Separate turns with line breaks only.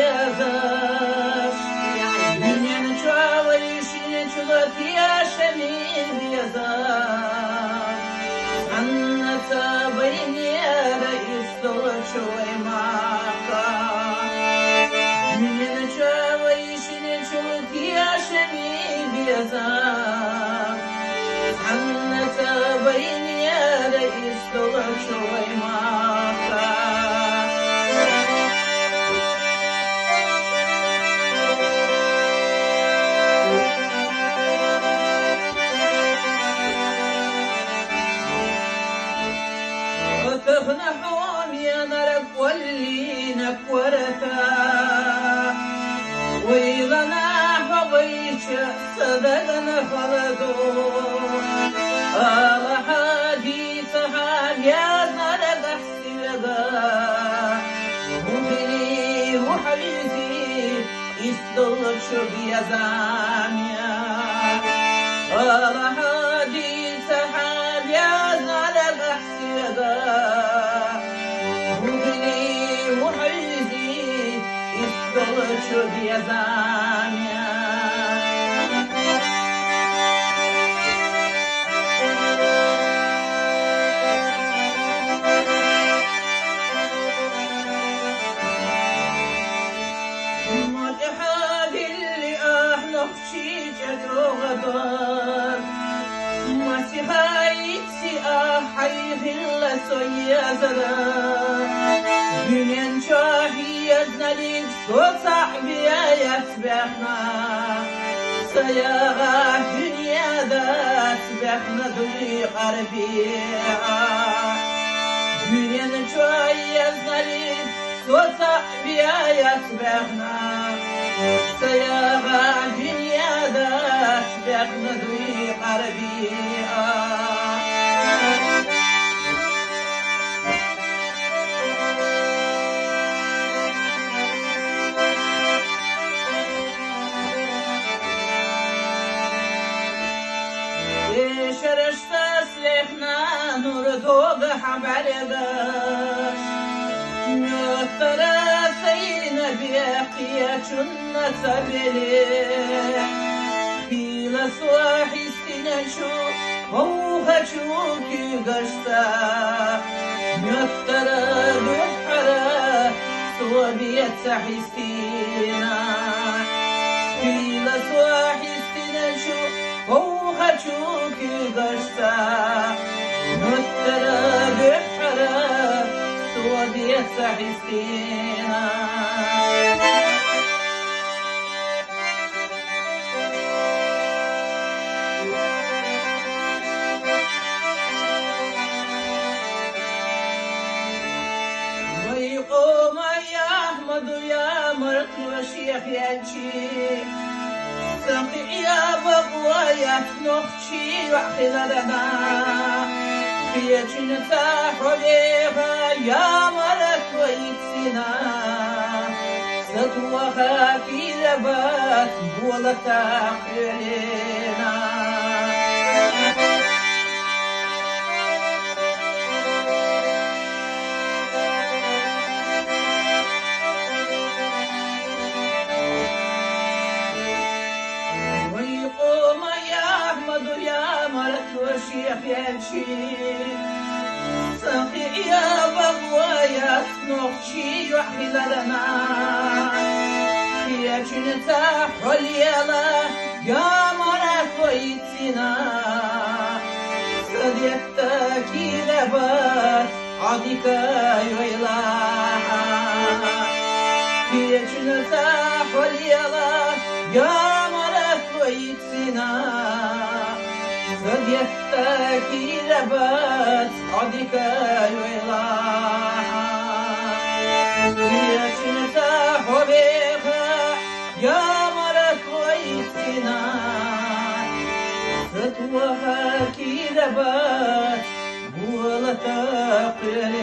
bezas Günün çava işini çulak yaşamın bezas Anlata bayınlara istolu çoğaymaka Günün çava işini çulak yaşamın bezas Anlata bayınlara istolu çoğaymaka نحوم ينرق واللينك ورثا ويلنا حبيش صدقنا خلدو على حديث حاجة نرق حسيبا مهني وحيثي يستلق شب يزاميا على حديث حاجة نرق حسيبا Çok yazan ya ملحد اللي أحلق شيجة غدار مسيحيتي أحيث الله سيازرار Günen şahiyetlerin Sotabiye yetbehna Sayağa dünyada Tbehna duy qarbiya Günen şahiyetlerin Sotabiye yetbehna Sayağa dünyada Tbehna duy qarbiya شرشت سلخنا نور دوغ حبرگاش نوتر سین بیقیه چون تبلی پیل سواحی سینشو موها چوکی گشتا نوتر بحره سوابیت حسینا پیل سواحی سینشو موها چوکی گشتا نوتر بحره سوابیت حسینا ويقوم يا أحمد يا مرت وشيخ ينشي سقي يا بقوى يا نخشي وحلالنا في جنتا حليها يا مرت ويتسنا ستوها في ذبات بولتا حلينا وشيخ يمشي سقي يا بقوايا نخشي وحلالنا يا جنتا حليلا يا مرات ويتنا صديقتك لبات عديك ويلاها يا جنتا حليلا يا مرات ويتنا صديقتك لبات عديك ويلاها يا شنتا حبيبها يا مرت ويتنا فتوها كي لبات بولتا قليلا